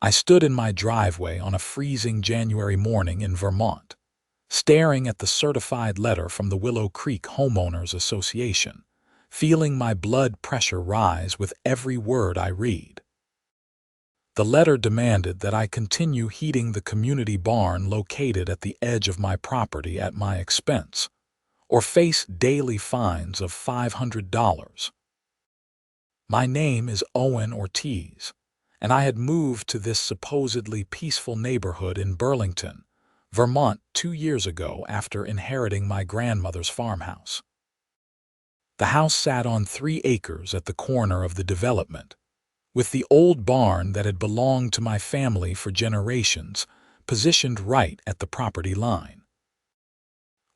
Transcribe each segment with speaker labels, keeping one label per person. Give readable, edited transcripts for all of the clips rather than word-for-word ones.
Speaker 1: I stood in my driveway on a freezing January morning in Vermont, staring at the certified letter from the Willow Creek Homeowners Association, feeling my blood pressure rise with every word I read. The letter demanded that I continue heating the community barn located at the edge of my property at my expense, or face daily fines of $500. My name is Owen Ortiz, and I had moved to this supposedly peaceful neighborhood in Burlington, Vermont 2 years ago after inheriting my grandmother's farmhouse. The house sat on 3 acres at the corner of the development, with the old barn that had belonged to my family for generations positioned right at the property line.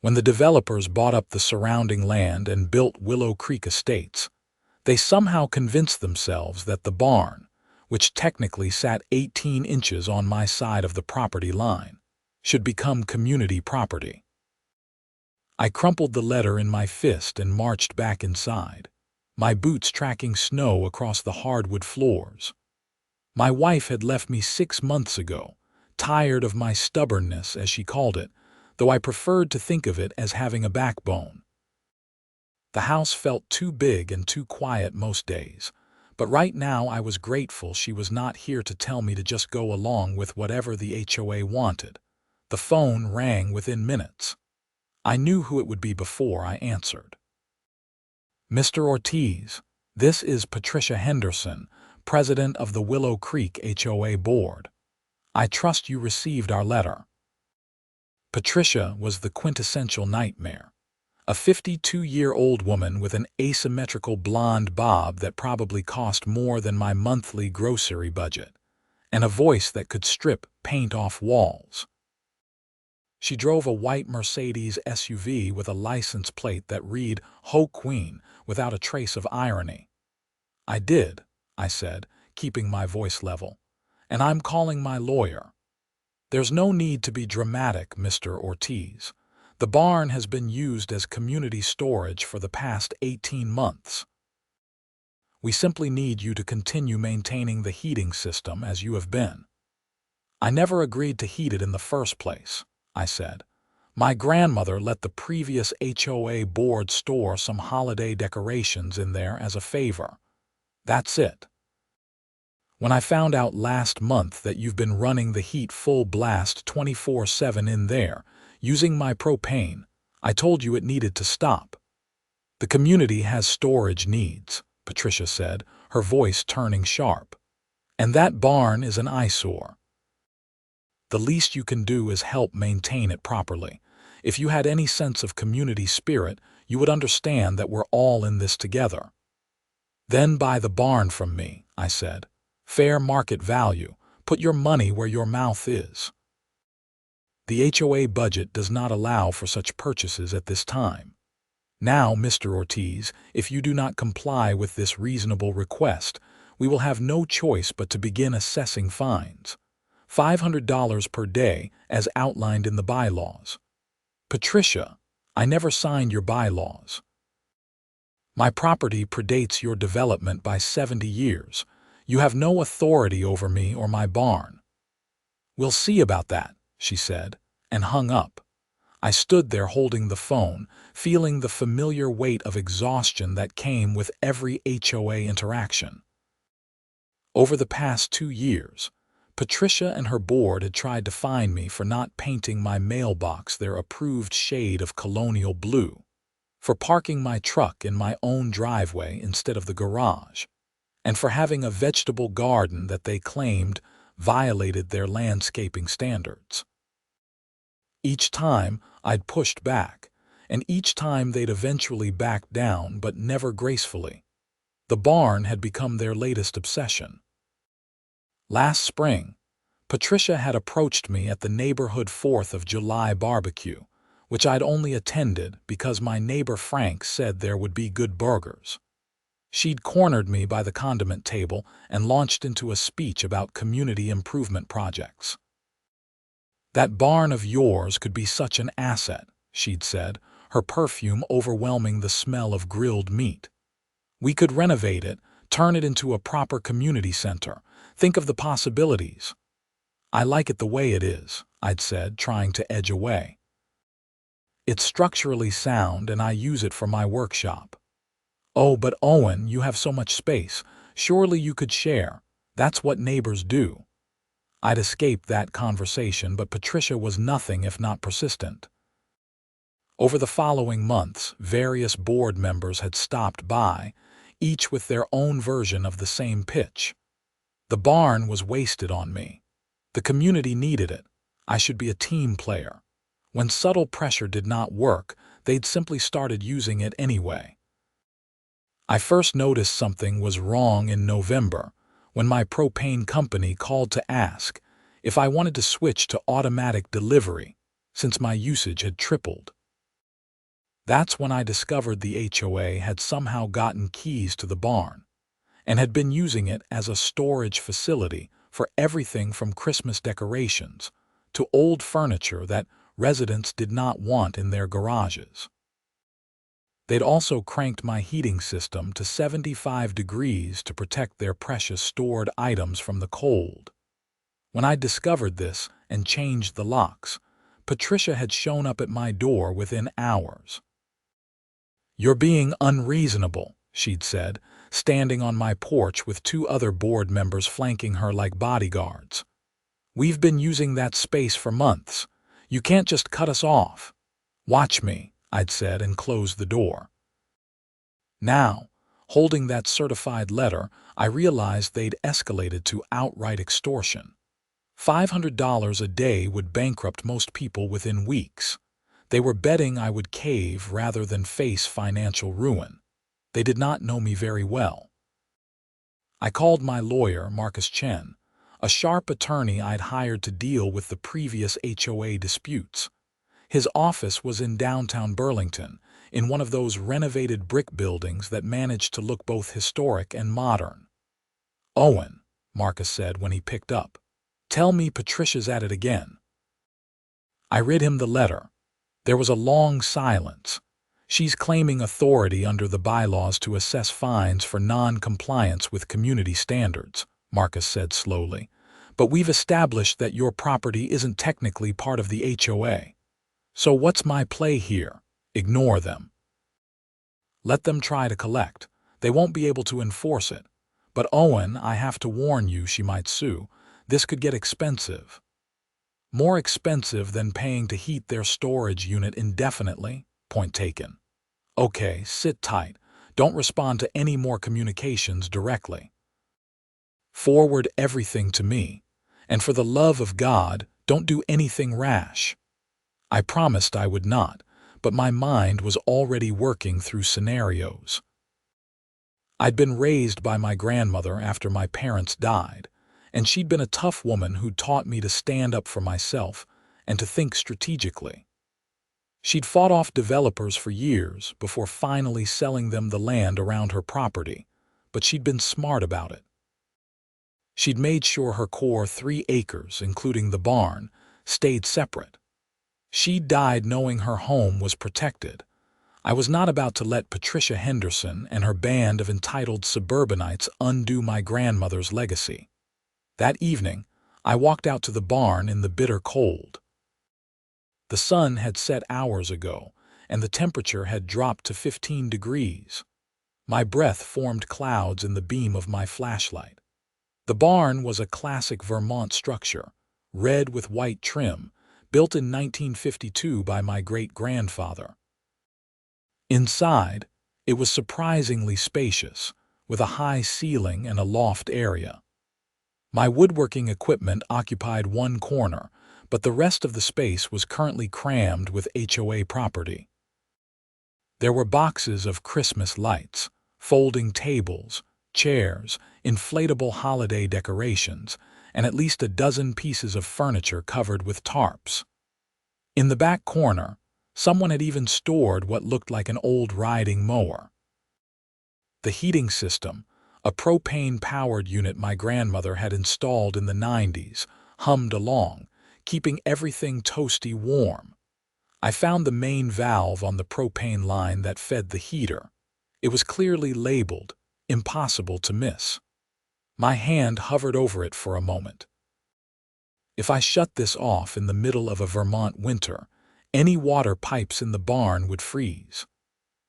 Speaker 1: When the developers bought up the surrounding land and built Willow Creek Estates, they somehow convinced themselves that the barn, which technically sat 18 inches on my side of the property line, should become community property. I crumpled the letter in my fist and marched back inside, my boots tracking snow across the hardwood floors. My wife had left me 6 months ago, tired of my stubbornness, as she called it, though I preferred to think of it as having a backbone. The house felt too big and too quiet most days, but right now I was grateful she was not here to tell me to just go along with whatever the HOA wanted. The phone rang within minutes. I knew who it would be before I answered. "Mr. Ortiz, this is Patricia Henderson, president of the Willow Creek HOA board. I trust you received our letter." Patricia was the quintessential nightmare, a 52-year-old woman with an asymmetrical blonde bob that probably cost more than my monthly grocery budget, and a voice that could strip paint off walls. She drove a white Mercedes SUV with a license plate that read "Ho Queen" without a trace of irony. "I did," I said, keeping my voice level, "and I'm calling my lawyer." "There's no need to be dramatic, Mr. Ortiz. The barn has been used as community storage for the past 18 months. We simply need you to continue maintaining the heating system as you have been." "I never agreed to heat it in the first place," I said. "My grandmother let the previous HOA board store some holiday decorations in there as a favor. That's it. When I found out last month that you've been running the heat full blast 24/7 in there, using my propane, I told you it needed to stop." "The community has storage needs," Patricia said, her voice turning sharp. "And that barn is an eyesore. The least you can do is help maintain it properly. If you had any sense of community spirit, you would understand that we're all in this together." "Then buy the barn from me," I said. "Fair market value. Put your money where your mouth is." "The HOA budget does not allow for such purchases at this time. Now, Mr. Ortiz, if you do not comply with this reasonable request, we will have no choice but to begin assessing fines. $500 per day, as outlined in the bylaws." "Patricia, I never signed your bylaws. My property predates your development by 70 years. You have no authority over me or my barn." "We'll see about that," she said, and hung up. I stood there holding the phone, feeling the familiar weight of exhaustion that came with every HOA interaction. Over the past 2 years, Patricia and her board had tried to fine me for not painting my mailbox their approved shade of colonial blue, for parking my truck in my own driveway instead of the garage, and for having a vegetable garden that they claimed violated their landscaping standards. Each time I'd pushed back, and each time they'd eventually backed down, but never gracefully. The barn had become their latest obsession. Last spring, Patricia had approached me at the neighborhood 4th of July barbecue, which I'd only attended because my neighbor Frank said there would be good burgers. She'd cornered me by the condiment table and launched into a speech about community improvement projects. "That barn of yours could be such an asset," she'd said, her perfume overwhelming the smell of grilled meat. "We could renovate it, Turn it into a proper community center. Think of the possibilities. I like it the way it is, I'd said, trying to edge away. It's structurally sound and I use it for my workshop. Oh, but Owen, you have so much space. Surely you could share. That's what neighbors do. I'd escaped that conversation, but Patricia was nothing if not persistent. Over the following months, various board members had stopped by, each with their own version of the same pitch. The barn was wasted on me. The community needed it. I should be a team player. When subtle pressure did not work, they'd simply started using it anyway. I first noticed something was wrong in November, when my propane company called to ask if I wanted to switch to automatic delivery, since my usage had tripled. That's when I discovered the HOA had somehow gotten keys to the barn and had been using it as a storage facility for everything from Christmas decorations to old furniture that residents did not want in their garages. They'd also cranked my heating system to 75 degrees to protect their precious stored items from the cold. When I discovered this and changed the locks, Patricia had shown up at my door within hours. "You're being unreasonable," she'd said, standing on my porch with 2 other board members flanking her like bodyguards. "We've been using that space for months. You can't just cut us off." "Watch me," I'd said, and closed the door. Now, holding that certified letter, I realized they'd escalated to outright extortion. $500 a day would bankrupt most people within weeks. They were betting I would cave rather than face financial ruin. They did not know me very well. I called my lawyer, Marcus Chen, a sharp attorney I'd hired to deal with the previous HOA disputes. His office was in downtown Burlington, in one of those renovated brick buildings that managed to look both historic and modern. "Owen," Marcus said when he picked up, "tell me Patricia's at it again." I read him the letter. There was a long silence. "She's claiming authority under the bylaws to assess fines for non-compliance with community standards," Marcus said slowly. "But we've established that your property isn't technically part of the HOA. So what's my play here? Ignore them. Let them try to collect. They won't be able to enforce it. But Owen, I have to warn you, she might sue. This could get expensive." "More expensive than paying to heat their storage unit indefinitely? Point taken. Okay, sit tight. Don't respond to any more communications directly. Forward everything to me. And for the love of God, don't do anything rash." I promised I would not, but my mind was already working through scenarios. I'd been raised by my grandmother after my parents died, and she'd been a tough woman who taught me to stand up for myself and to think strategically. She'd fought off developers for years before finally selling them the land around her property, but she'd been smart about it. She'd made sure her core 3 acres, including the barn, stayed separate. She died knowing her home was protected. I was not about to let Patricia Henderson and her band of entitled suburbanites undo my grandmother's legacy. That evening, I walked out to the barn in the bitter cold. The sun had set hours ago, and the temperature had dropped to 15 degrees. My breath formed clouds in the beam of my flashlight. The barn was a classic Vermont structure, red with white trim, built in 1952 by my great-grandfather. Inside, it was surprisingly spacious, with a high ceiling and a loft area. My woodworking equipment occupied one corner, but the rest of the space was currently crammed with HOA property. There were boxes of Christmas lights, folding tables, chairs, inflatable holiday decorations, and at least a dozen pieces of furniture covered with tarps. In the back corner, someone had even stored what looked like an old riding mower. The heating system, a propane-powered unit my grandmother had installed in the 90s, hummed along, keeping everything toasty warm. I found the main valve on the propane line that fed the heater. It was clearly labeled impossible to miss. My hand hovered over it for a moment. If I shut this off in the middle of a Vermont winter, any water pipes in the barn would freeze.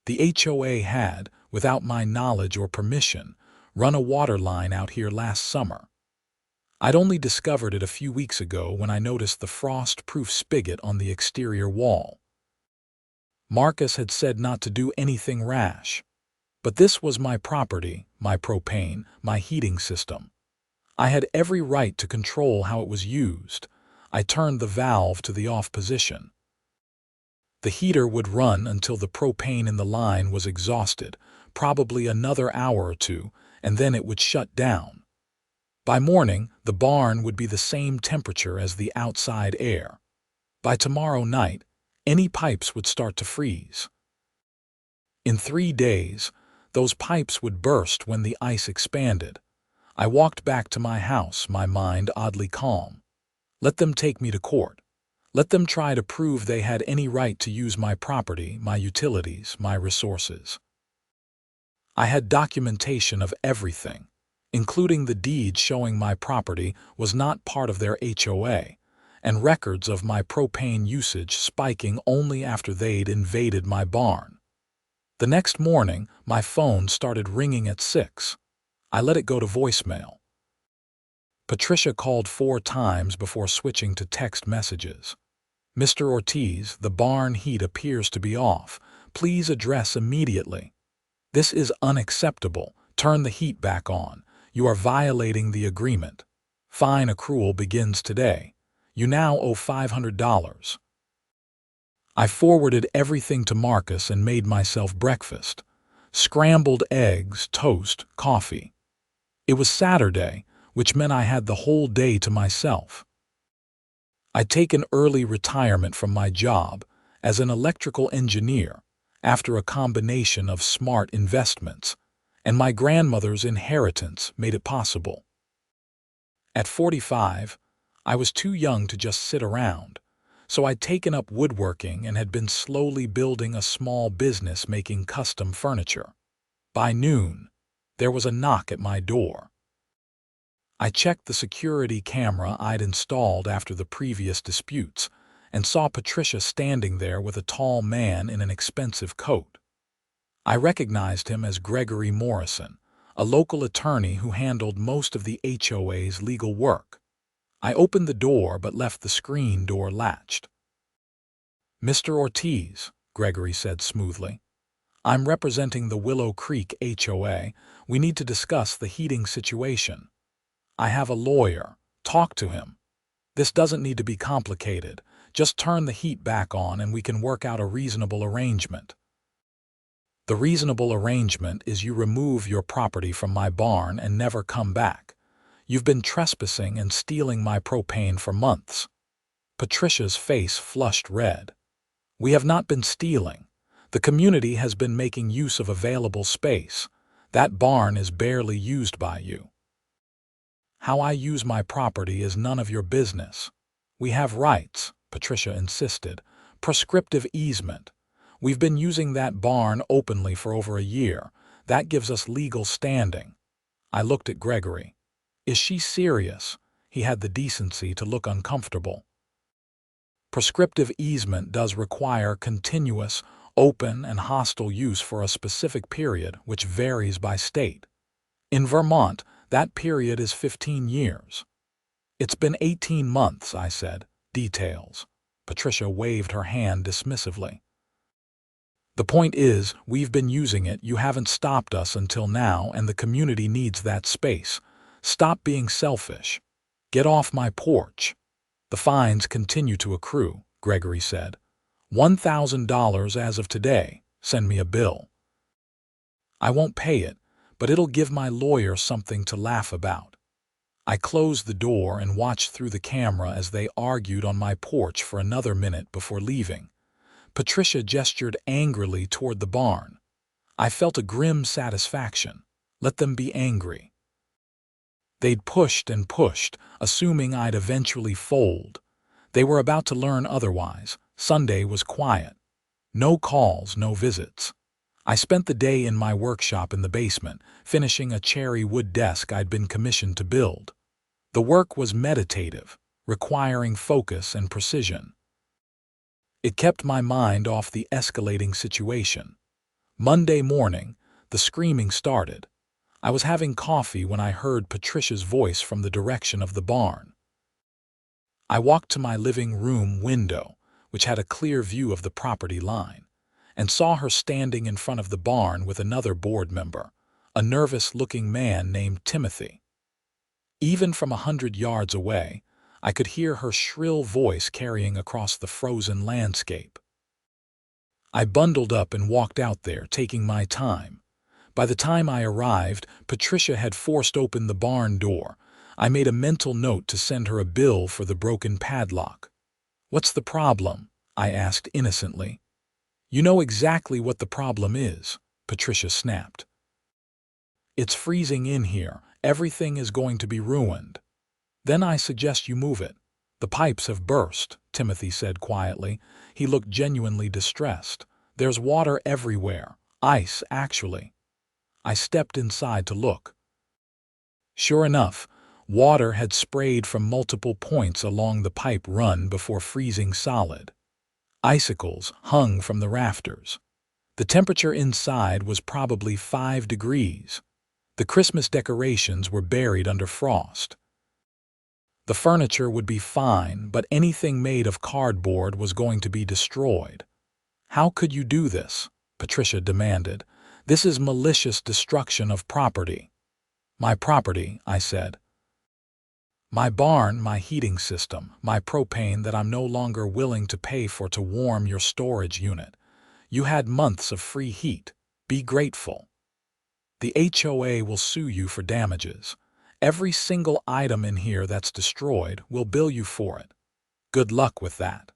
Speaker 1: The HOA had, without my knowledge or permission, run a water line out here last summer. I'd only discovered it a few weeks ago when I noticed the frost-proof spigot on the exterior wall. Marcus had said not to do anything rash. But this was my property, my propane, my heating system. I had every right to control how it was used. I turned the valve to the off position. The heater would run until the propane in the line was exhausted, probably another hour or two, and then it would shut down. By morning, the barn would be the same temperature as the outside air. By tomorrow night, any pipes would start to freeze. In 3 days, those pipes would burst when the ice expanded. I walked back to my house, my mind oddly calm. Let them take me to court. Let them try to prove they had any right to use my property, my utilities, my resources. I had documentation of everything, including the deed showing my property was not part of their HOA, and records of my propane usage spiking only after they'd invaded my barn. The next morning, my phone started ringing at 6. I let it go to voicemail. Patricia called 4 times before switching to text messages. "Mr. Ortiz, the barn heat appears to be off. Please address immediately. This is unacceptable. Turn the heat back on. You are violating the agreement. Fine accrual begins today. You now owe $500. I forwarded everything to Marcus and made myself breakfast. Scrambled eggs, toast, coffee. It was Saturday, which meant I had the whole day to myself. I'd taken early retirement from my job as an electrical engineer after a combination of smart investments, and my grandmother's inheritance made it possible. At 45, I was too young to just sit around. So I'd taken up woodworking and had been slowly building a small business making custom furniture. By noon, there was a knock at my door. I checked the security camera I'd installed after the previous disputes and saw Patricia standing there with a tall man in an expensive coat. I recognized him as Gregory Morrison, a local attorney who handled most of the HOA's legal work. I opened the door but left the screen door latched. "Mr. Ortiz," Gregory said smoothly, "I'm representing the Willow Creek HOA. We need to discuss the heating situation. I have a lawyer. Talk to him. This doesn't need to be complicated. Just turn the heat back on and we can work out a reasonable arrangement." The reasonable arrangement is you remove your property from my barn and never come back. You've been trespassing and stealing my propane for months. Patricia's face flushed red. "We have not been stealing. The community has been making use of available space. That barn is barely used by you. How I use my property is none of your business. We have rights," Patricia insisted. "Prescriptive easement. We've been using that barn openly for over a year. That gives us legal standing." I looked at Gregory. "Is she serious?" He had the decency to look uncomfortable. Prescriptive easement does require continuous, open, and hostile use for a specific period, which varies by state. In Vermont, that period is 15 years. "It's been 18 months, I said. "Details." Patricia waved her hand dismissively. "The point is, we've been using it, you haven't stopped us until now, and the community needs that space. Stop being selfish. Get off my porch." "The fines continue to accrue," Gregory said. $1,000 as of today. Send me a bill." "I won't pay it, but it'll give my lawyer something to laugh about." I closed the door and watched through the camera as they argued on my porch for another minute before leaving. Patricia gestured angrily toward the barn. I felt a grim satisfaction. Let them be angry. They'd pushed and pushed, assuming I'd eventually fold. They were about to learn otherwise. Sunday was quiet. No calls, no visits. I spent the day in my workshop in the basement, finishing a cherry wood desk I'd been commissioned to build. The work was meditative, requiring focus and precision. It kept my mind off the escalating situation. Monday morning, the screaming started. I was having coffee when I heard Patricia's voice from the direction of the barn. I walked to my living room window, which had a clear view of the property line, and saw her standing in front of the barn with another board member, a nervous-looking man named Timothy. Even from 100 yards away, I could hear her shrill voice carrying across the frozen landscape. I bundled up and walked out there, taking my time. By the time I arrived, Patricia had forced open the barn door. I made a mental note to send her a bill for the broken padlock. "What's the problem?" I asked innocently. "You know exactly what the problem is," Patricia snapped. "It's freezing in here. Everything is going to be ruined." "Then I suggest you move it. The pipes have burst," Timothy said quietly. He looked genuinely distressed. "There's water everywhere. Ice, actually." I stepped inside to look. Sure enough, water had sprayed from multiple points along the pipe run before freezing solid. Icicles hung from the rafters. The temperature inside was probably 5 degrees. The Christmas decorations were buried under frost. The furniture would be fine, but anything made of cardboard was going to be destroyed. "How could you do this?" Patricia demanded. "This is malicious destruction of property." "My property," I said. "My barn, my heating system, my propane that I'm no longer willing to pay for to warm your storage unit. You had months of free heat. Be grateful. The HOA will sue you for damages. Every single item in here that's destroyed will bill you for it. Good luck with that.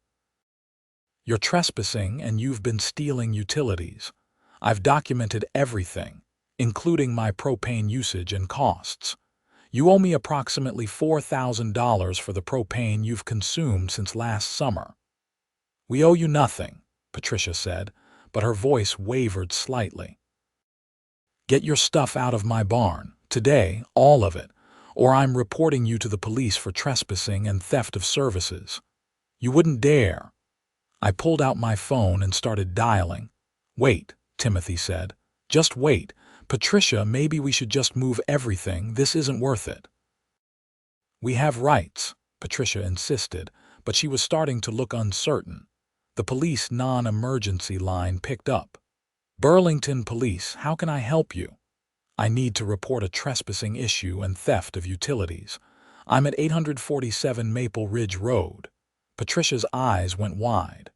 Speaker 1: You're trespassing and you've been stealing utilities. I've documented everything, including my propane usage and costs. You owe me approximately $4,000 for the propane you've consumed since last summer." "We owe you nothing," Patricia said, but her voice wavered slightly. "Get your stuff out of my barn, today, all of it, or I'm reporting you to the police for trespassing and theft of services." "You wouldn't dare." I pulled out my phone and started dialing. "Wait," Timothy said. "Just wait. Patricia, maybe we should just move everything. This isn't worth it." "We have rights," Patricia insisted, but she was starting to look uncertain. The police non-emergency line picked up. "Burlington Police, how can I help you?" "I need to report a trespassing issue and theft of utilities. I'm at 847 Maple Ridge Road." Patricia's eyes went wide.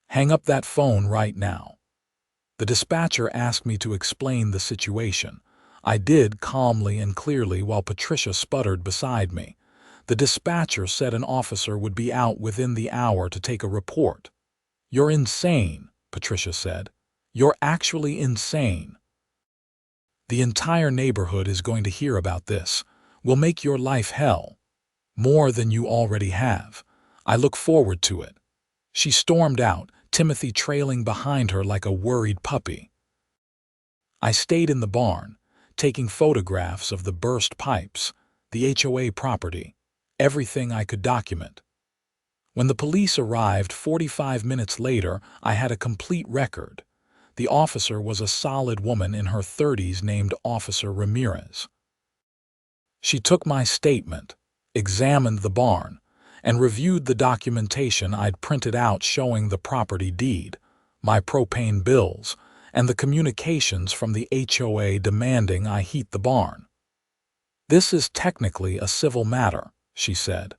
Speaker 1: "Hang up that phone right now." The dispatcher asked me to explain the situation. I did calmly and clearly while Patricia sputtered beside me. The dispatcher said an officer would be out within the hour to take a report. "You're insane," Patricia said. "You're actually insane. The entire neighborhood is going to hear about this. We'll make your life hell. More than you already have. I look forward to it." She stormed out, Timothy trailing behind her like a worried puppy. I stayed in the barn, taking photographs of the burst pipes, the HOA property, everything I could document. When the police arrived 45 minutes later, I had a complete record. The officer was a solid woman in her 30s named Officer Ramirez. She took my statement, examined the barn, and reviewed the documentation I'd printed out showing the property deed, my propane bills, and the communications from the HOA demanding I heat the barn. "This is technically a civil matter," she said.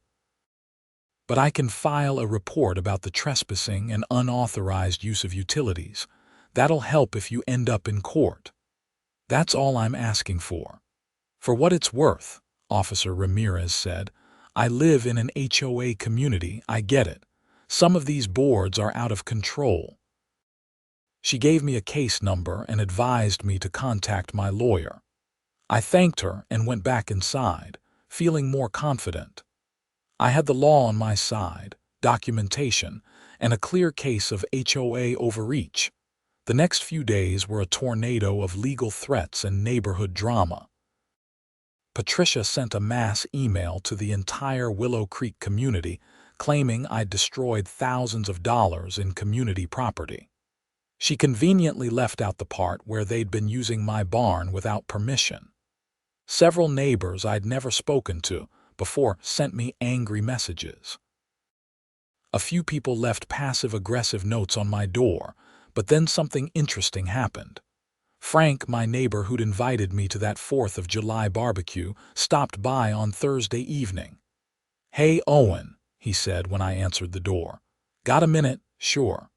Speaker 1: "But I can file a report about the trespassing and unauthorized use of utilities. That'll help if you end up in court. That's all I'm asking for." "For what it's worth," Officer Ramirez said, "I live in an HOA community, I get it. Some of these boards are out of control." She gave me a case number and advised me to contact my lawyer. I thanked her and went back inside, feeling more confident. I had the law on my side, documentation, and a clear case of HOA overreach. The next few days were a tornado of legal threats and neighborhood drama. Patricia sent a mass email to the entire Willow Creek community claiming I'd destroyed thousands of dollars in community property. She conveniently left out the part where they'd been using my barn without permission. Several neighbors I'd never spoken to before sent me angry messages. A few people left passive-aggressive notes on my door, but then something interesting happened. Frank, my neighbor who'd invited me to that 4th of July barbecue, stopped by on Thursday evening. "Hey, Owen," he said when I answered the door. "Got a minute?" "Sure."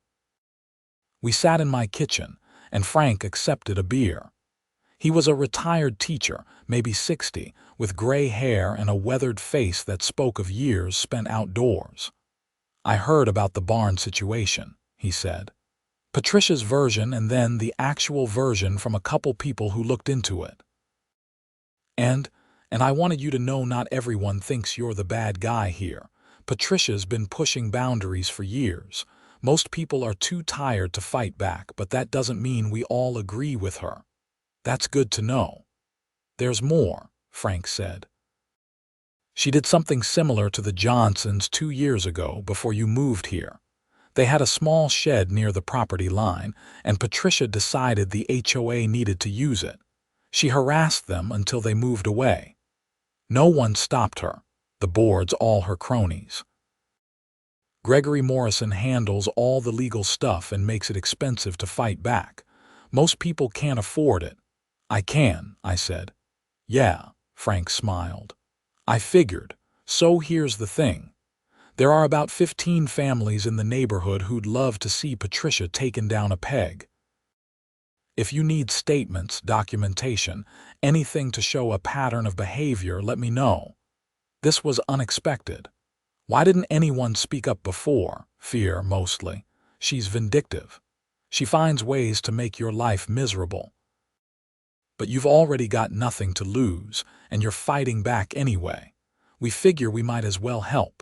Speaker 1: We sat in my kitchen, and Frank accepted a beer. He was a retired teacher, maybe 60, with gray hair and a weathered face that spoke of years spent outdoors. "I heard about the barn situation," he said. "Patricia's version and then the actual version from a couple people who looked into it. And I wanted you to know not everyone thinks you're the bad guy here. Patricia's been pushing boundaries for years. Most people are too tired to fight back, but that doesn't mean we all agree with her. That's good to know." "There's more," Frank said. "She did something similar to the Johnsons 2 years ago before you moved here. They had a small shed near the property line, and Patricia decided the HOA needed to use it. She harassed them until they moved away. No one stopped her, the board's all her cronies. Gregory Morrison handles all the legal stuff and makes it expensive to fight back. Most people can't afford it." "I can," I said. "Yeah," Frank smiled. "I figured. So here's the thing. There are about 15 families in the neighborhood who'd love to see Patricia taken down a peg. If you need statements, documentation, anything to show a pattern of behavior, let me know." This was unexpected. Why didn't anyone speak up before? Fear, mostly. She's vindictive. She finds ways to make your life miserable. But you've already got nothing to lose, and you're fighting back anyway. We figure we might as well help.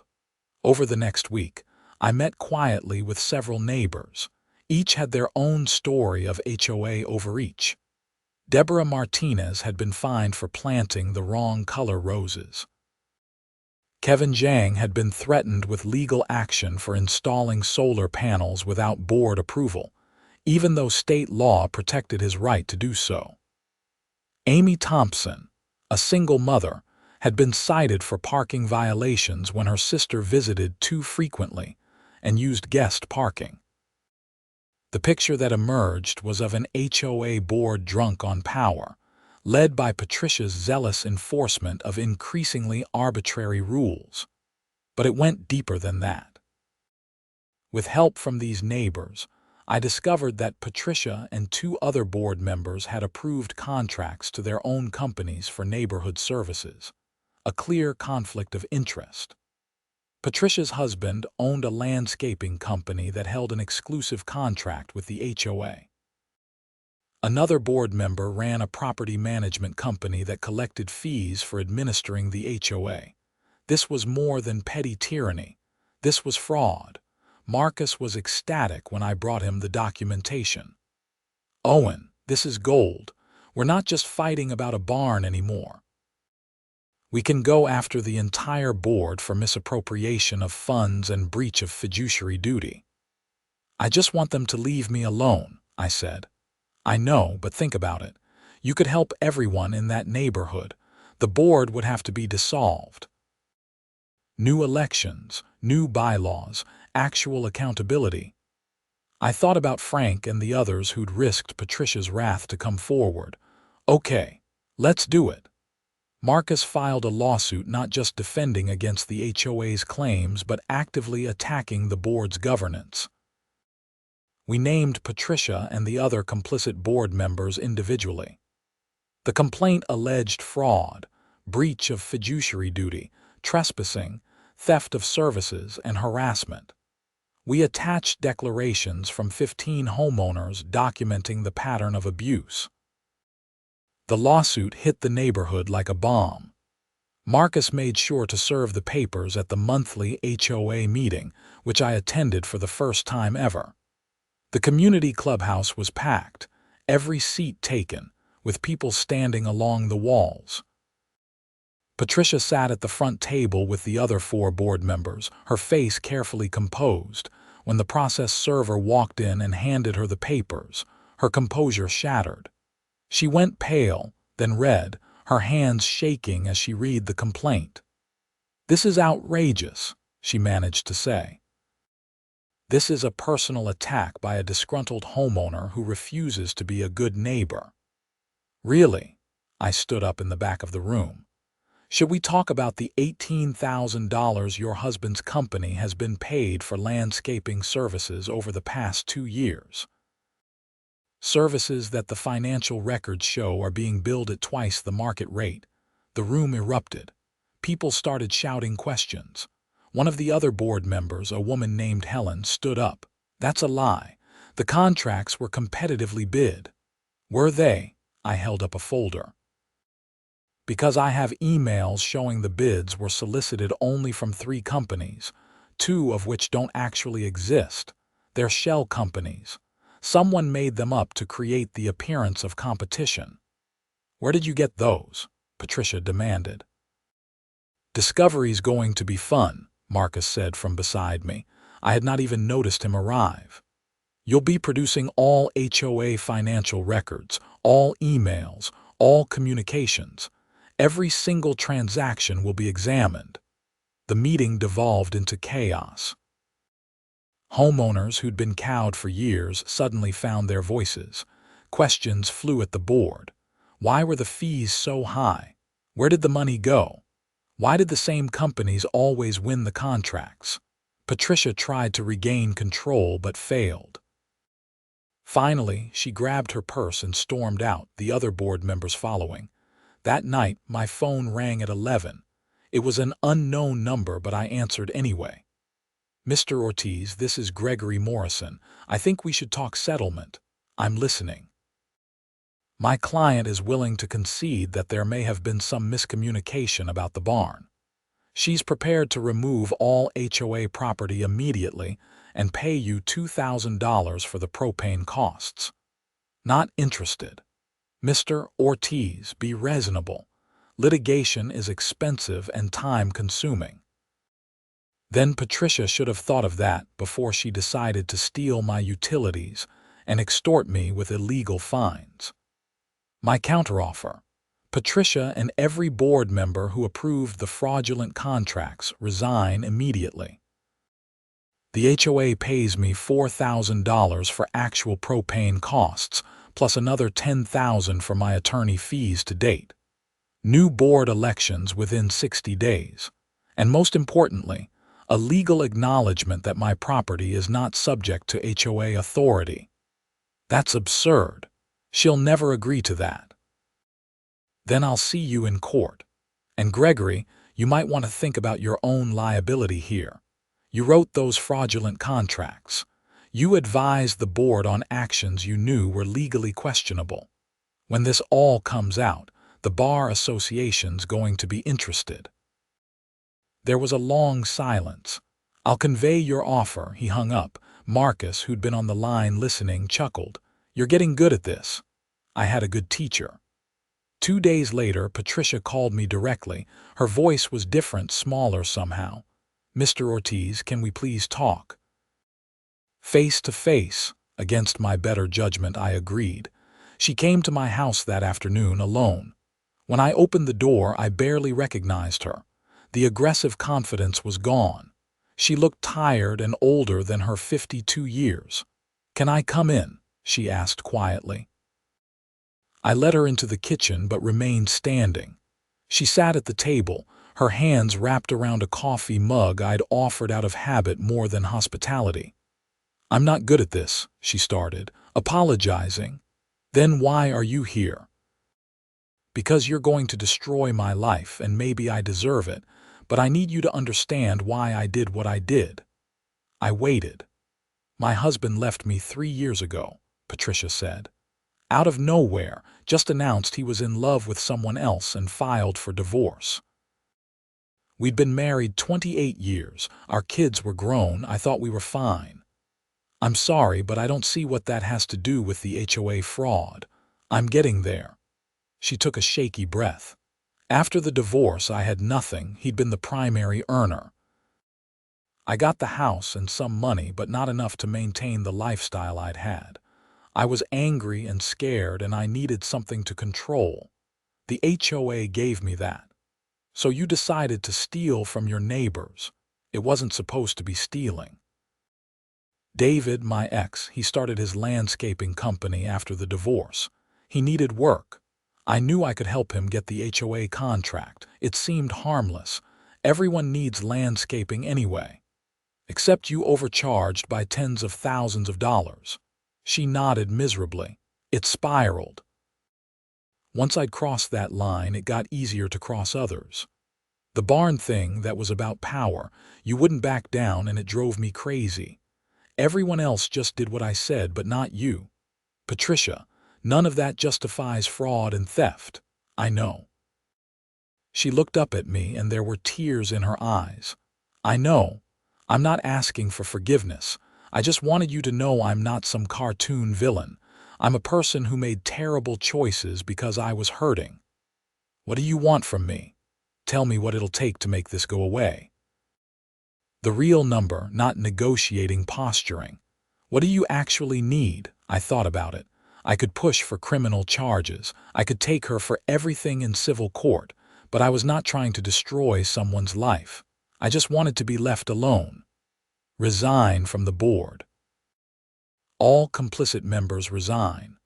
Speaker 1: Over the next week, I met quietly with several neighbors. Each had their own story of HOA overreach. Deborah Martinez had been fined for planting the wrong color roses. Kevin Zhang had been threatened with legal action for installing solar panels without board approval, even though state law protected his right to do so. Amy Thompson, a single mother, had been cited for parking violations when her sister visited too frequently and used guest parking. The picture that emerged was of an HOA board drunk on power, led by Patricia's zealous enforcement of increasingly arbitrary rules. But it went deeper than that. With help from these neighbors, I discovered that Patricia and 2 other board members had approved contracts to their own companies for neighborhood services, a clear conflict of interest. Patricia's husband owned a landscaping company that held an exclusive contract with the HOA. Another board member ran a property management company that collected fees for administering the HOA. This was more than petty tyranny. This was fraud. Marcus was ecstatic when I brought him the documentation. "Owen, this is gold. We're not just fighting about a barn anymore. We can go after the entire board for misappropriation of funds and breach of fiduciary duty." "I just want them to leave me alone," I said. "I know, but think about it. You could help everyone in that neighborhood. The board would have to be dissolved. New elections, new bylaws, actual accountability." I thought about Frank and the others who'd risked Patricia's wrath to come forward. "Okay, let's do it." Marcus filed a lawsuit not just defending against the HOA's claims but actively attacking the board's governance. We named Patricia and the other complicit board members individually. The complaint alleged fraud, breach of fiduciary duty, trespassing, theft of services, and harassment. We attached declarations from 15 homeowners documenting the pattern of abuse. The lawsuit hit the neighborhood like a bomb. Marcus made sure to serve the papers at the monthly HOA meeting, which I attended for the first time ever. The community clubhouse was packed, every seat taken, with people standing along the walls. Patricia sat at the front table with the other 4 board members, her face carefully composed. When the process server walked in and handed her the papers, her composure shattered. She went pale, then red, her hands shaking as she read the complaint. "This is outrageous," she managed to say. "This is a personal attack by a disgruntled homeowner who refuses to be a good neighbor." "Really?" I stood up in the back of the room. "Should we talk about the $18,000 your husband's company has been paid for landscaping services over the past 2 years? Services that the financial records show are being billed at twice the market rate." The room erupted. People started shouting questions. One of the other board members, a woman named Helen, stood up. "That's a lie. The contracts were competitively bid." "Were they?" I held up a folder. "Because I have emails showing the bids were solicited only from 3 companies, 2 of which don't actually exist. They're shell companies. Someone made them up to create the appearance of competition." "Where did you get those?" Patricia demanded. "Discovery's going to be fun," Marcus said from beside me. I had not even noticed him arrive. "You'll be producing all HOA financial records, all emails, all communications. Every single transaction will be examined." The meeting devolved into chaos. Homeowners who'd been cowed for years suddenly found their voices. Questions flew at the board. Why were the fees so high? Where did the money go? Why did the same companies always win the contracts? Patricia tried to regain control but failed. Finally, she grabbed her purse and stormed out, the other board members following. That night, my phone rang at 11. It was an unknown number, but I answered anyway. "Mr. Ortiz, this is Gregory Morrison. I think we should talk settlement. I'm listening." "My client is willing to concede that there may have been some miscommunication about the barn. She's prepared to remove all HOA property immediately and pay you $2,000 for the propane costs." "Not interested." "Mr. Ortiz, be reasonable. Litigation is expensive and time-consuming." Then Patricia should have thought of that before she decided to steal my utilities and extort me with illegal fines. My counteroffer: Patricia and every board member who approved the fraudulent contracts resign immediately. The HOA pays me $4,000 for actual propane costs, plus another $10,000 for my attorney fees to date. New board elections within 60 days. And most importantly, a legal acknowledgement that my property is not subject to HOA authority. That's absurd. She'll never agree to that. Then I'll see you in court. And Gregory, you might want to think about your own liability here. You wrote those fraudulent contracts. You advised the board on actions you knew were legally questionable. When this all comes out, the bar association's going to be interested." There was a long silence. "I'll convey your offer," he hung up. Marcus, who'd been on the line listening, chuckled. "You're getting good at this. I had a good teacher." 2 days later, Patricia called me directly. Her voice was different, smaller somehow. "Mr. Ortiz, can we please talk?" "Face to face." Against my better judgment, I agreed. She came to my house that afternoon alone. When I opened the door, I barely recognized her. The aggressive confidence was gone. She looked tired and older than her 52 years. "Can I come in?" she asked quietly. I led her into the kitchen but remained standing. She sat at the table, her hands wrapped around a coffee mug I'd offered out of habit more than hospitality. "I'm not good at this," she started, apologizing. "Then why are you here?" "Because you're going to destroy my life, and maybe I deserve it, but I need you to understand why I did what I did." I waited. "My husband left me 3 years ago," Patricia said. "Out of nowhere, just announced he was in love with someone else and filed for divorce. We'd been married 28 years, our kids were grown, I thought we were fine. I'm sorry, but I don't see what that has to do with the HOA fraud. I'm getting there. She took a shaky breath. After the divorce, I had nothing. He'd been the primary earner. I got the house and some money, but not enough to maintain the lifestyle I'd had. I was angry and scared, and I needed something to control. The HOA gave me that. So you decided to steal from your neighbors. It wasn't supposed to be stealing. David, my ex, he started his landscaping company after the divorce. He needed work. I knew I could help him get the HOA contract. It seemed harmless. Everyone needs landscaping anyway. Except you overcharged by tens of thousands of dollars. She nodded miserably. It spiraled. Once I'd crossed that line, it got easier to cross others. The barn thing, that was about power. You wouldn't back down, and it drove me crazy. Everyone else just did what I said, but not you. Patricia, none of that justifies fraud and theft. I know. She looked up at me, and there were tears in her eyes. I know. I'm not asking for forgiveness. I just wanted you to know I'm not some cartoon villain. I'm a person who made terrible choices because I was hurting. What do you want from me? Tell me what it'll take to make this go away. The real number, not negotiating posturing. What do you actually need? I thought about it. I could push for criminal charges. I could take her for everything in civil court, but I was not trying to destroy someone's life. I just wanted to be left alone. Resign from the board. All complicit members resign.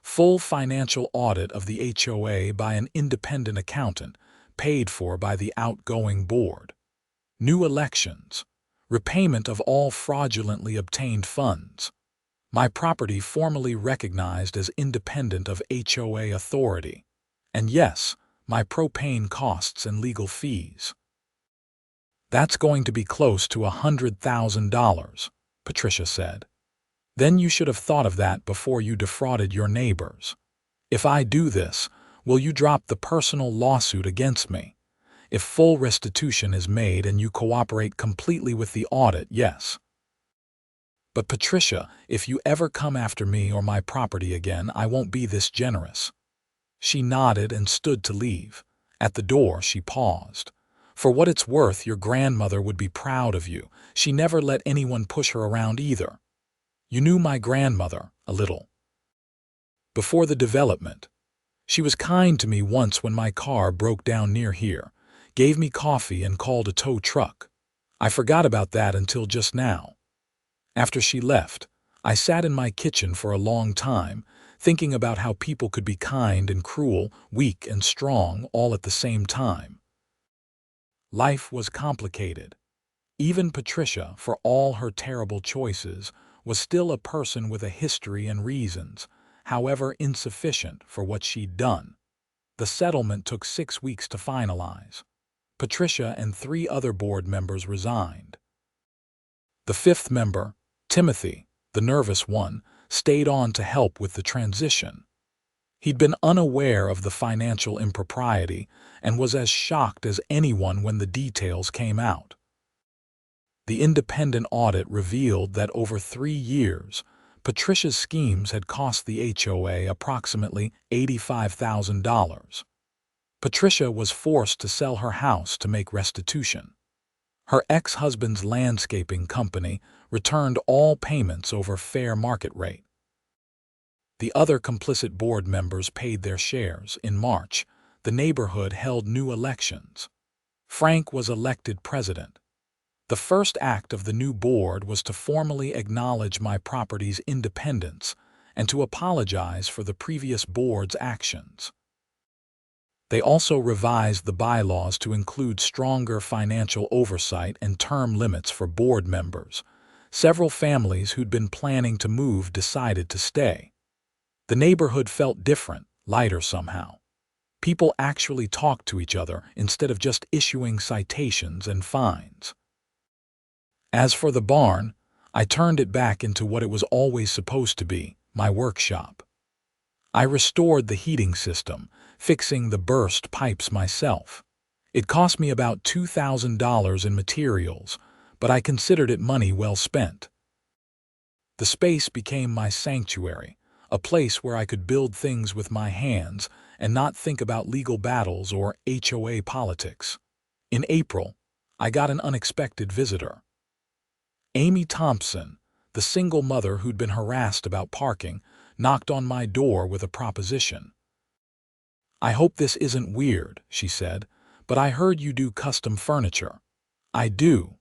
Speaker 1: Full financial audit of the HOA by an independent accountant, paid for by the outgoing board. New elections. Repayment of all fraudulently obtained funds. My property formally recognized as independent of HOA authority. And yes, my propane costs and legal fees. That's going to be close to $100,000, Patricia said. Then you should have thought of that before you defrauded your neighbors. If I do this, will you drop the personal lawsuit against me? If full restitution is made and you cooperate completely with the audit, yes. But Patricia, if you ever come after me or my property again, I won't be this generous. She nodded and stood to leave. At the door, she paused. For what it's worth, your grandmother would be proud of you. She never let anyone push her around either. You knew my grandmother, a little. Before the development. She was kind to me once when my car broke down near here, gave me coffee and called a tow truck. I forgot about that until just now. After she left, I sat in my kitchen for a long time, thinking about how people could be kind and cruel, weak and strong, all at the same time. Life was complicated. Even Patricia, for all her terrible choices, was still a person with a history and reasons, however insufficient for what she'd done. The settlement took 6 weeks to finalize. Patricia and 3 other board members resigned. The 5th member, Timothy, the nervous one, stayed on to help with the transition. He'd been unaware of the financial impropriety and was as shocked as anyone when the details came out. The independent audit revealed that over 3 years, Patricia's schemes had cost the HOA approximately $85,000. Patricia was forced to sell her house to make restitution. Her ex-husband's landscaping company returned all payments over fair market rate. The other complicit board members paid their shares. In March, the neighborhood held new elections. Frank was elected president. The first act of the new board was to formally acknowledge my property's independence and to apologize for the previous board's actions. They also revised the bylaws to include stronger financial oversight and term limits for board members. Several families who'd been planning to move decided to stay. The neighborhood felt different, lighter somehow. People actually talked to each other instead of just issuing citations and fines. As for the barn, I turned it back into what it was always supposed to be, my workshop. I restored the heating system, fixing the burst pipes myself. It cost me about $2,000 in materials, but I considered it money well spent. The space became my sanctuary, a place where I could build things with my hands and not think about legal battles or HOA politics. In April, I got an unexpected visitor. Amy Thompson, the single mother who'd been harassed about parking, knocked on my door with a proposition. "I hope this isn't weird," she said, "but I heard you do custom furniture." "I do.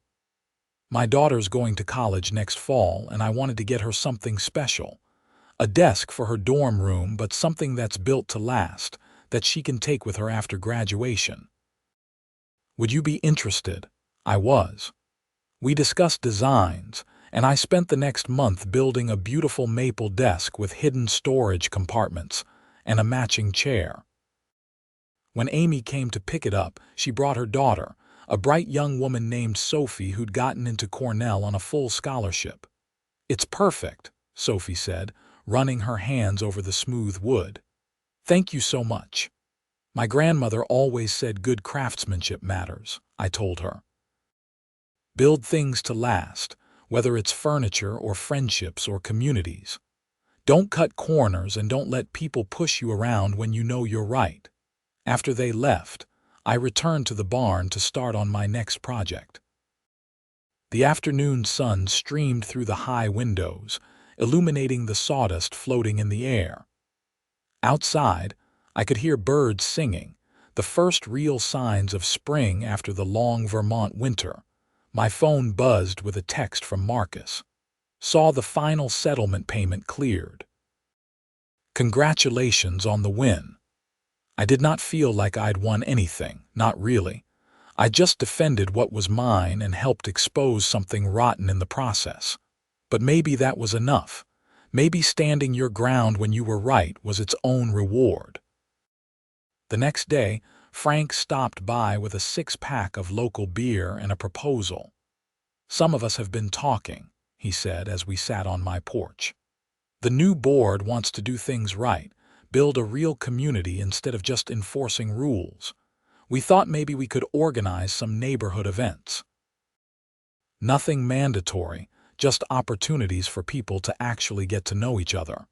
Speaker 1: My daughter's going to college next fall, and I wanted to get her something special. A desk for her dorm room, but something that's built to last, that she can take with her after graduation. Would you be interested?" I was. We discussed designs, and I spent the next month building a beautiful maple desk with hidden storage compartments and a matching chair. When Amy came to pick it up, she brought her daughter, a bright young woman named Sophie who'd gotten into Cornell on a full scholarship. "It's perfect," Sophie said, running her hands over the smooth wood. "Thank you so much. My grandmother always said good craftsmanship matters," I told her. Build things to last, whether it's furniture or friendships or communities. Don't cut corners and don't let people push you around when you know you're right. After they left, I returned to the barn to start on my next project. The afternoon sun streamed through the high windows, illuminating the sawdust floating in the air. Outside, I could hear birds singing, the first real signs of spring after the long Vermont winter. My phone buzzed with a text from Marcus. "Saw the final settlement payment cleared. Congratulations on the win." I did not feel like I'd won anything, not really. I just defended what was mine and helped expose something rotten in the process. But maybe that was enough. Maybe standing your ground when you were right was its own reward. The next day, Frank stopped by with a 6-pack of local beer and a proposal. "Some of us have been talking," he said as we sat on my porch. "The new board wants to do things right, build a real community instead of just enforcing rules. We thought maybe we could organize some neighborhood events. Nothing mandatory, just opportunities for people to actually get to know each other."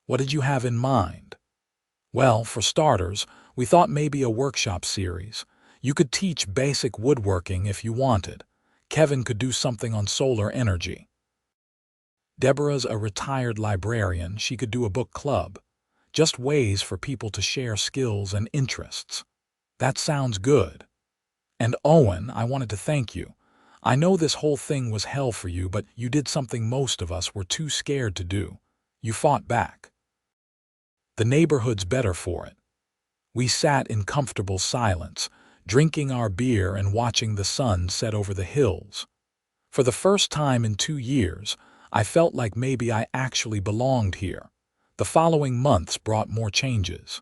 Speaker 1: "What did you have in mind?" "Well, for starters, we thought maybe a workshop series. You could teach basic woodworking if you wanted. Kevin could do something on solar energy. Deborah's a retired librarian, she could do a book club. Just ways for people to share skills and interests." "That sounds good." "And Owen, I wanted to thank you. I know this whole thing was hell for you, but you did something most of us were too scared to do. You fought back. The neighborhood's better for it." We sat in comfortable silence, drinking our beer and watching the sun set over the hills. For the first time in 2 years, I felt like maybe I actually belonged here. The following months brought more changes.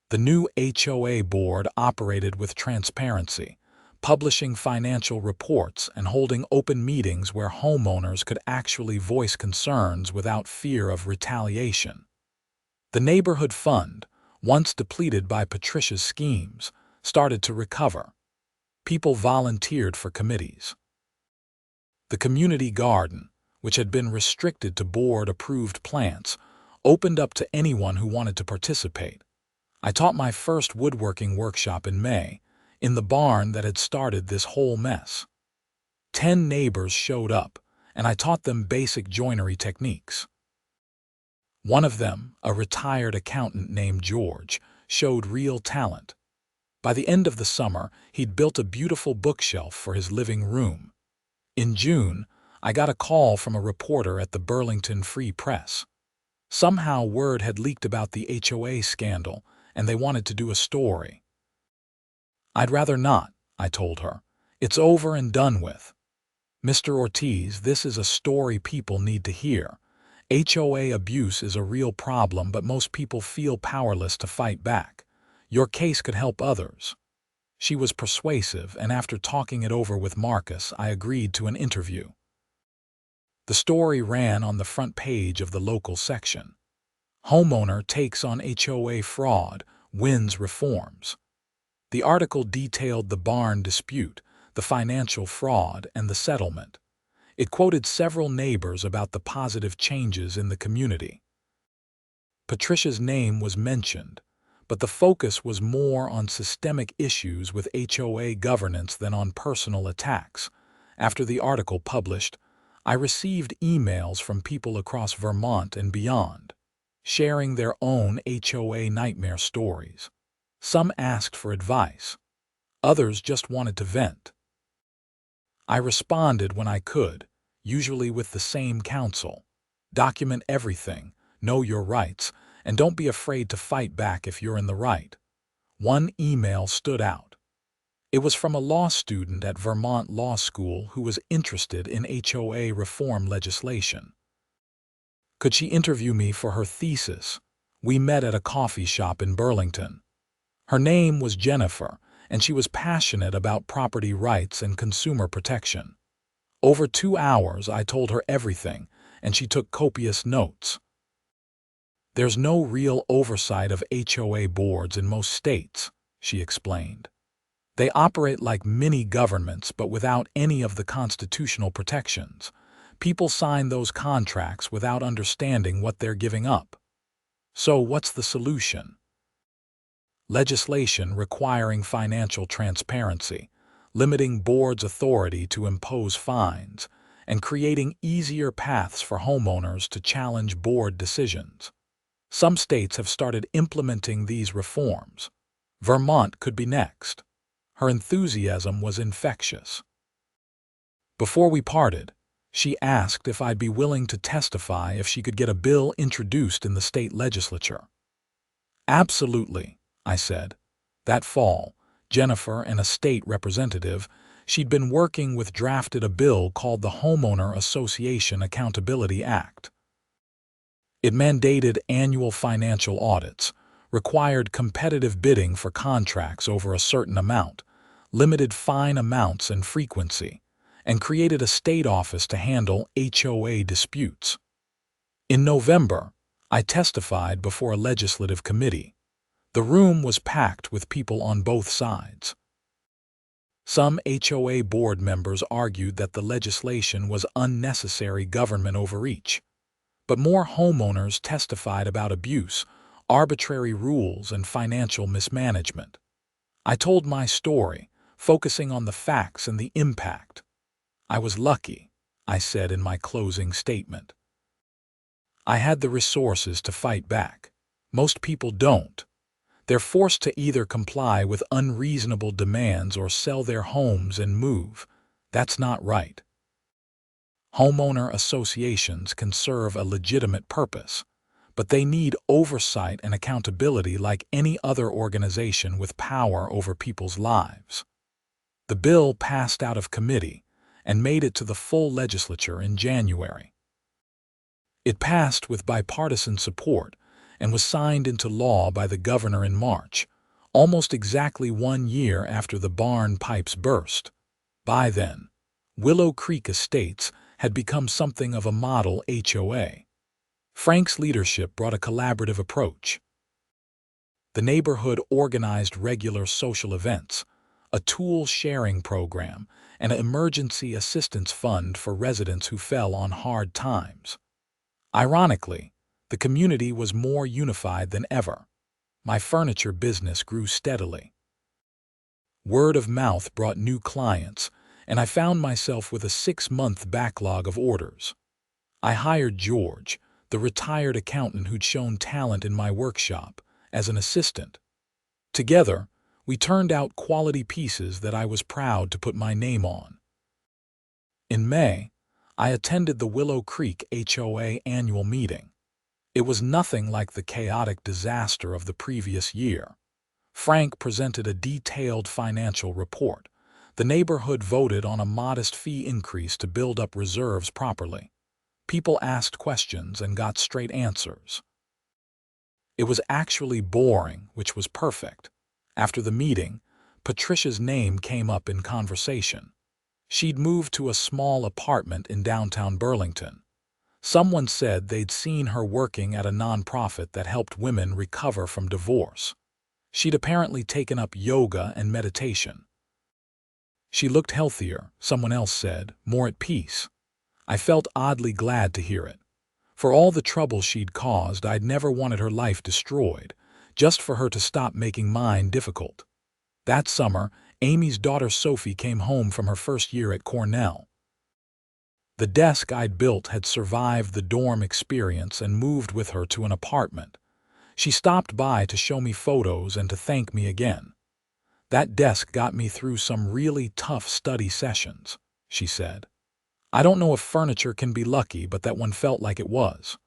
Speaker 1: The new HOA board operated with transparency, publishing financial reports and holding open meetings where homeowners could actually voice concerns without fear of retaliation. The neighborhood fund, once depleted by Patricia's schemes, started to recover. People volunteered for committees. The community garden, which had been restricted to board-approved plants, opened up to anyone who wanted to participate. I taught my first woodworking workshop in May, in the barn that had started this whole mess. 10 neighbors showed up, and I taught them basic joinery techniques. One of them, a retired accountant named George, showed real talent. By the end of the summer, he'd built a beautiful bookshelf for his living room. In June, I got a call from a reporter at the Burlington Free Press. Somehow word had leaked about the HOA scandal, and they wanted to do a story. "I'd rather not," I told her. "It's over and done with. Mr. Ortiz, this is a story people need to hear. HOA abuse is a real problem, but most people feel powerless to fight back. Your case could help others." She was persuasive, and after talking it over with Marcus, I agreed to an interview. The story ran on the front page of the local section. "Homeowner takes on HOA fraud, wins reforms." The article detailed the barn dispute, the financial fraud, and the settlement. It quoted several neighbors about the positive changes in the community. Patricia's name was mentioned, but the focus was more on systemic issues with HOA governance than on personal attacks. After the article published, I received emails from people across Vermont and beyond, sharing their own HOA nightmare stories. Some asked for advice. Others just wanted to vent. I responded when I could, usually with the same counsel. Document everything, know your rights, and don't be afraid to fight back if you're in the right. One email stood out. It was from a law student at Vermont Law School who was interested in HOA reform legislation. Could she interview me for her thesis? We met at a coffee shop in Burlington. Her name was Jennifer, and she was passionate about property rights and consumer protection. Over 2 hours, I told her everything, and she took copious notes. There's no real oversight of HOA boards in most states, she explained. They operate like mini-governments but without any of the constitutional protections. People sign those contracts without understanding what they're giving up. So what's the solution? Legislation requiring financial transparency, limiting boards' authority to impose fines, and creating easier paths for homeowners to challenge board decisions. Some states have started implementing these reforms. Vermont could be next. Her enthusiasm was infectious. Before we parted, she asked if I'd be willing to testify if she could get a bill introduced in the state legislature. Absolutely, I said. That fall, Jennifer and a state representative she'd been working with drafted a bill called the Homeowner Association Accountability Act. It mandated annual financial audits, required competitive bidding for contracts over a certain amount, limited fine amounts and frequency, and created a state office to handle HOA disputes. In November, I testified before a legislative committee. The room was packed with people on both sides. Some HOA board members argued that the legislation was unnecessary government overreach, but more homeowners testified about abuse, arbitrary rules, and financial mismanagement. I told my story, focusing on the facts and the impact. I was lucky, I said in my closing statement. I had the resources to fight back. Most people don't. They're forced to either comply with unreasonable demands or sell their homes and move. That's not right. Homeowner associations can serve a legitimate purpose, but they need oversight and accountability like any other organization with power over people's lives. The bill passed out of committee and made it to the full legislature in January. It passed with bipartisan support and was signed into law by the governor in March, almost exactly 1 year after the barn pipes burst. By then, Willow Creek Estates had become something of a model HOA. Frank's leadership brought a collaborative approach. The neighborhood organized regular social events, a tool-sharing program, and an emergency assistance fund for residents who fell on hard times. Ironically, the community was more unified than ever. My furniture business grew steadily. Word of mouth brought new clients, and I found myself with a 6-month backlog of orders. I hired George, the retired accountant who'd shown talent in my workshop, as an assistant. Together, we turned out quality pieces that I was proud to put my name on. In May, I attended the Willow Creek HOA annual meeting. It was nothing like the chaotic disaster of the previous year. Frank presented a detailed financial report. The neighborhood voted on a modest fee increase to build up reserves properly. People asked questions and got straight answers. It was actually boring, which was perfect. After the meeting, Patricia's name came up in conversation. She'd moved to a small apartment in downtown Burlington. Someone said they'd seen her working at a nonprofit that helped women recover from divorce. She'd apparently taken up yoga and meditation. She looked healthier, someone else said, more at peace. I felt oddly glad to hear it. For all the trouble she'd caused, I'd never wanted her life destroyed, just for her to stop making mine difficult. That summer, Amy's daughter Sophie came home from her first year at Cornell. The desk I'd built had survived the dorm experience and moved with her to an apartment. She stopped by to show me photos and to thank me again. "That desk got me through some really tough study sessions," she said. "I don't know if furniture can be lucky, but that one felt like it was."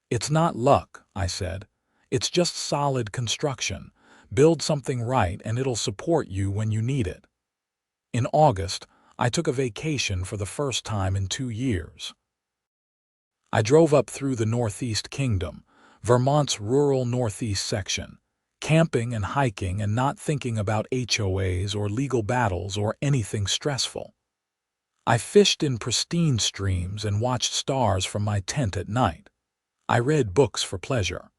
Speaker 1: "It's not luck," I said. "It's just solid construction. Build something right and it'll support you when you need it." In August, I took a vacation for the first time in 2 years. I drove up through the Northeast Kingdom, Vermont's rural Northeast section, camping and hiking and not thinking about HOAs or legal battles or anything stressful. I fished in pristine streams and watched stars from my tent at night. I read books for pleasure.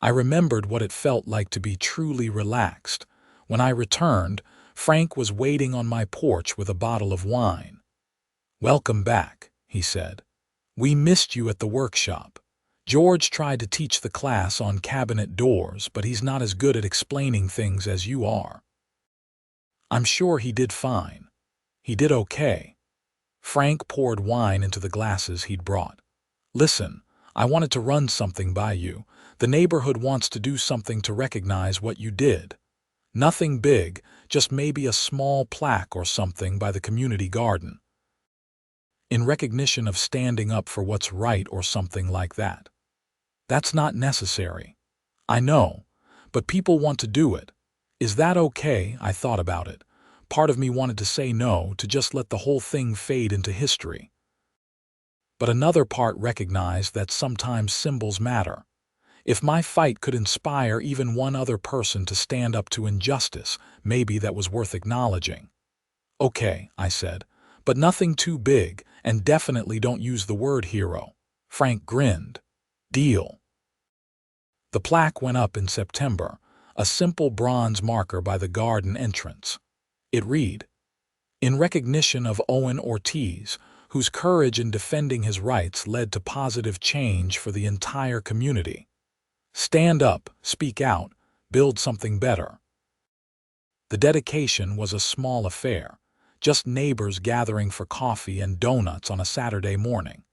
Speaker 1: I remembered what it felt like to be truly relaxed. When I returned, Frank was waiting on my porch with a bottle of wine. "Welcome back," he said. "We missed you at the workshop. George tried to teach the class on cabinet doors, but he's not as good at explaining things as you are." I'm sure he did fine. He did okay. Frank poured wine into the glasses he'd brought. "Listen, I wanted to run something by you. The neighborhood wants to do something to recognize what you did. Nothing big, just maybe a small plaque or something by the community garden. In recognition of standing up for what's right or something like that." "That's not necessary." "I know, but people want to do it. Is that okay?" I thought about it. Part of me wanted to say no, to just let the whole thing fade into history. But another part recognized that sometimes symbols matter. If my fight could inspire even one other person to stand up to injustice, maybe that was worth acknowledging. "Okay," I said, "but nothing too big, and definitely don't use the word hero." Frank grinned. "Deal." The plaque went up in September, a simple bronze marker by the garden entrance. It read, "In recognition of Owen Ortiz, whose courage in defending his rights led to positive change for the entire community. Stand up, speak out, build something better." The dedication was a small affair, just neighbors gathering for coffee and donuts on a Saturday morning.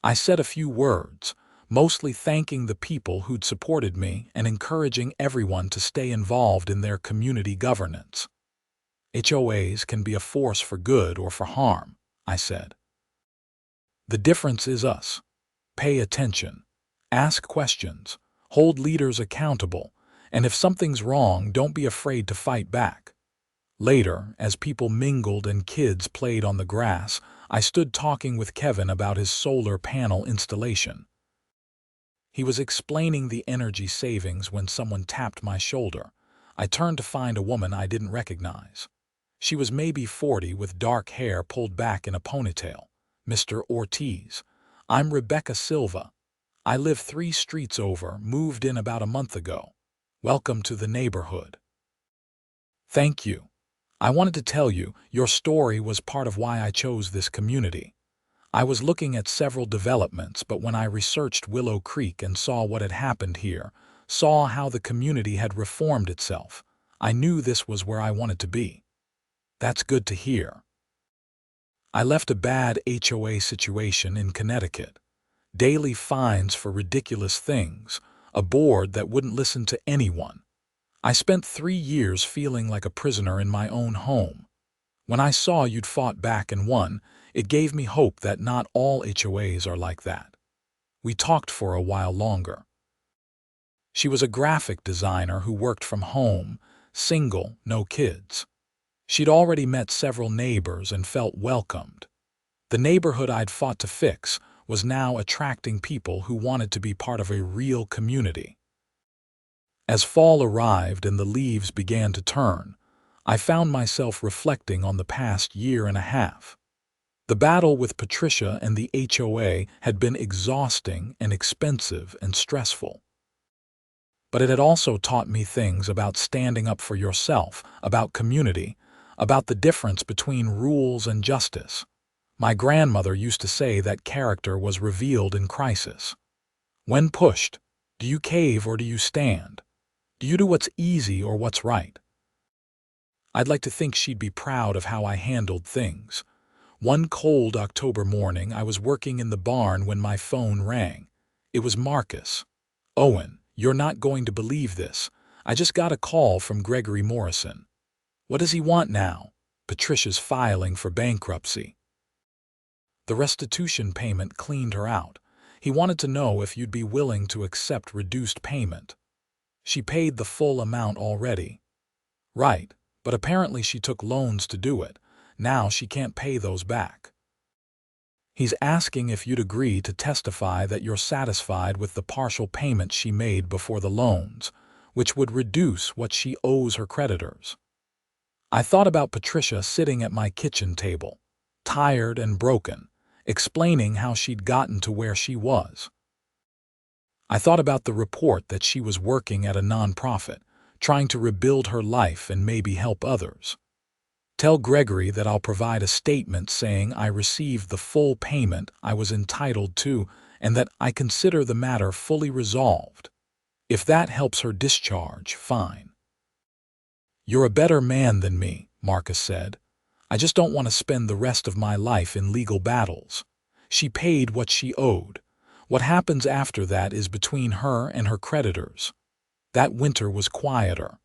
Speaker 1: I said a few words, mostly thanking the people who'd supported me and encouraging everyone to stay involved in their community governance. "HOAs can be a force for good or for harm," I said. "The difference is us. Pay attention. Ask questions. Hold leaders accountable. And if something's wrong, don't be afraid to fight back." Later, as people mingled and kids played on the grass, I stood talking with Kevin about his solar panel installation. He was explaining the energy savings when someone tapped my shoulder. I turned to find a woman I didn't recognize. She was maybe 40 with dark hair pulled back in a ponytail. "Mr. Ortiz, I'm Rebecca Silva. I live 3 streets over, moved in about a month ago. Welcome to the neighborhood." "Thank you. I wanted to tell you, your story was part of why I chose this community. I was looking at several developments, but when I researched Willow Creek and saw what had happened here, saw how the community had reformed itself, I knew this was where I wanted to be." "That's good to hear." I left a bad HOA situation in Connecticut. Daily fines for ridiculous things, a board that wouldn't listen to anyone. I spent 3 years feeling like a prisoner in my own home. When I saw you'd fought back and won, it gave me hope that not all HOAs are like that. We talked for a while longer. She was a graphic designer who worked from home, single, no kids. She'd already met several neighbors and felt welcomed. The neighborhood I'd fought to fix was now attracting people who wanted to be part of a real community. As fall arrived and the leaves began to turn, I found myself reflecting on the past year and a half. The battle with Patricia and the HOA had been exhausting and expensive and stressful. But it had also taught me things about standing up for yourself, about community, about the difference between rules and justice. My grandmother used to say that character was revealed in crisis. When pushed, do you cave or do you stand? Do you do what's easy or what's right? I'd like to think she'd be proud of how I handled things. One cold October morning, I was working in the barn when my phone rang. It was Marcus. "Owen, you're not going to believe this. I just got a call from Gregory Morrison." "What does he want now?" "Patricia's filing for bankruptcy." The restitution payment cleaned her out. He wanted to know if you'd be willing to accept reduced payment. She paid the full amount already. Right, but apparently she took loans to do it. Now she can't pay those back. He's asking if you'd agree to testify that you're satisfied with the partial payment she made before the loans, which would reduce what she owes her creditors. I thought about Patricia sitting at my kitchen table, tired and broken, explaining how she'd gotten to where she was. I thought about the report that she was working at a nonprofit, trying to rebuild her life and maybe help others. Tell Gregory that I'll provide a statement saying I received the full payment I was entitled to and that I consider the matter fully resolved. If that helps her discharge, fine. "You're a better man than me," Marcus said. "I just don't want to spend the rest of my life in legal battles." She paid what she owed. What happens after that is between her and her creditors. That winter was quieter.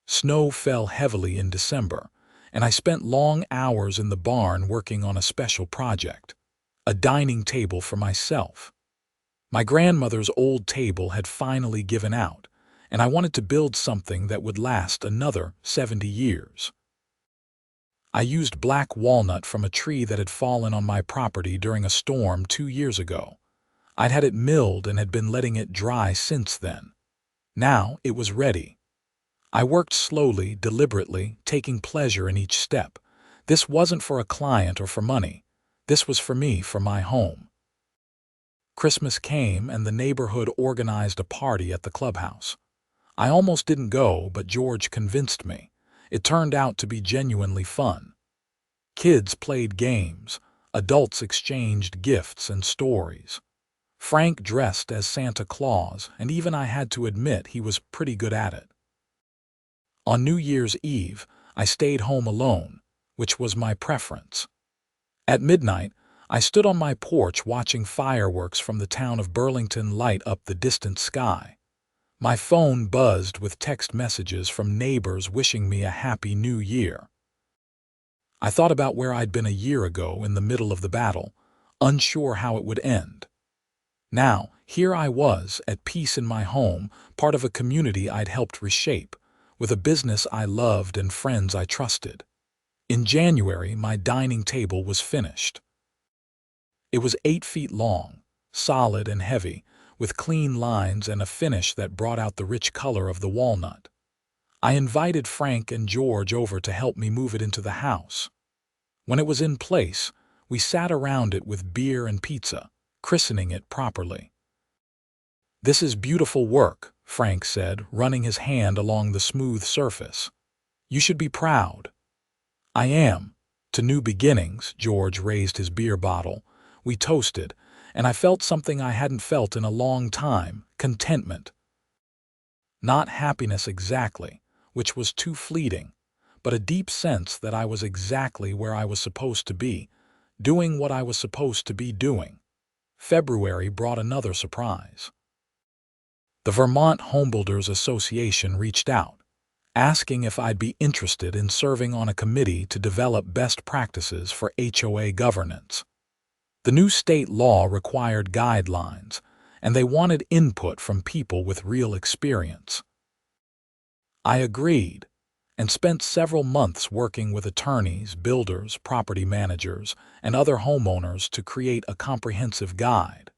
Speaker 1: Snow fell heavily in December, and I spent long hours in the barn working on a special project, a dining table for myself. My grandmother's old table had finally given out, and I wanted to build something that would last another 70 years. I used black walnut from a tree that had fallen on my property during a storm 2 years ago. I'd had it milled and had been letting it dry since then. Now it was ready. I worked slowly, deliberately, taking pleasure in each step. This wasn't for a client or for money. This was for me, for my home. Christmas came and the neighborhood organized a party at the clubhouse. I almost didn't go, but George convinced me. It turned out to be genuinely fun. Kids played games. Adults exchanged gifts and stories. Frank dressed as Santa Claus, and even I had to admit he was pretty good at it. On New Year's Eve, I stayed home alone, which was my preference. At midnight, I stood on my porch watching fireworks from the town of Burlington light up the distant sky. My phone buzzed with text messages from neighbors wishing me a happy new year. I thought about where I'd been a year ago in the middle of the battle, unsure how it would end. Now, here I was, at peace in my home, part of a community I'd helped reshape, with a business I loved and friends I trusted. In January, my dining table was finished. It was 8 feet long, solid and heavy, with clean lines and a finish that brought out the rich color of the walnut. I invited Frank and George over to help me move it into the house. When it was in place, we sat around it with beer and pizza, christening it properly. "This is beautiful work," Frank said, running his hand along the smooth surface. "You should be proud." "I am. To new beginnings." George raised his beer bottle. We toasted, and I felt something I hadn't felt in a long time, contentment. Not happiness exactly, which was too fleeting, but a deep sense that I was exactly where I was supposed to be, doing what I was supposed to be doing. February brought another surprise. The Vermont Homebuilders Association reached out, asking if I'd be interested in serving on a committee to develop best practices for HOA governance. The new state law required guidelines, and they wanted input from people with real experience. I agreed, and spent several months working with attorneys, builders, property managers, and other homeowners to create a comprehensive guide.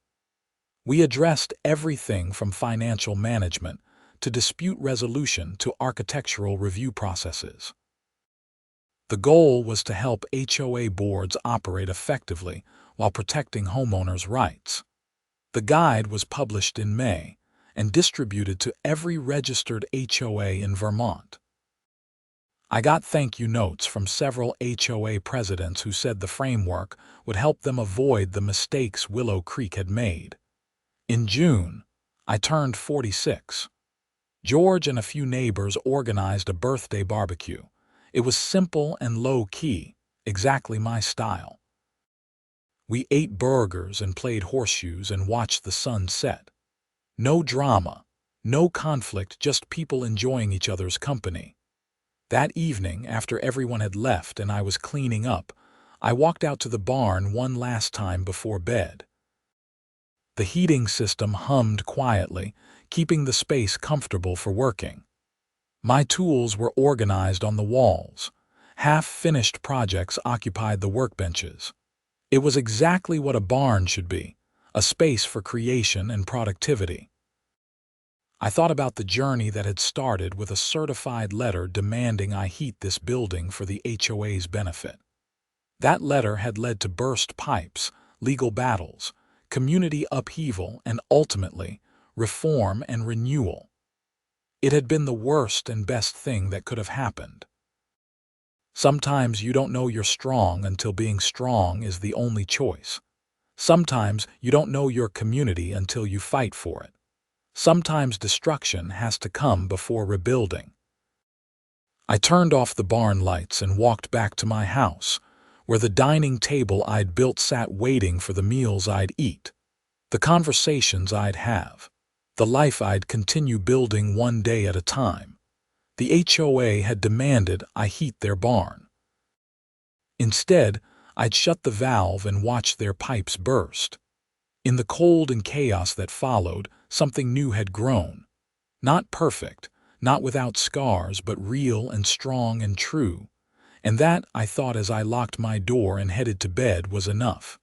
Speaker 1: We addressed everything from financial management to dispute resolution to architectural review processes. The goal was to help HOA boards operate effectively while protecting homeowners' rights. The guide was published in May and distributed to every registered HOA in Vermont. I got thank you notes from several HOA presidents who said the framework would help them avoid the mistakes Willow Creek had made. In June, I turned 46. George and a few neighbors organized a birthday barbecue. It was simple and low-key, exactly my style. We ate burgers and played horseshoes and watched the sun set. No drama, no conflict, just people enjoying each other's company. That evening, after everyone had left and I was cleaning up, I walked out to the barn one last time before bed. The heating system hummed quietly, keeping the space comfortable for working. My tools were organized on the walls. Half-finished projects occupied the workbenches. It was exactly what a barn should be, a space for creation and productivity. I thought about the journey that had started with a certified letter demanding I heat this building for the HOA's benefit. That letter had led to burst pipes, legal battles, community upheaval, and ultimately, reform and renewal. It had been the worst and best thing that could have happened. Sometimes you don't know you're strong until being strong is the only choice. Sometimes you don't know your community until you fight for it. Sometimes destruction has to come before rebuilding. I turned off the barn lights and walked back to my house, where the dining table I'd built sat waiting for the meals I'd eat, the conversations I'd have, the life I'd continue building one day at a time. The HOA had demanded I heat their barn. Instead, I'd shut the valve and watch their pipes burst. In the cold and chaos that followed, something new had grown. Not perfect, not without scars, but real and strong and true. And that, I thought as I locked my door and headed to bed, was enough.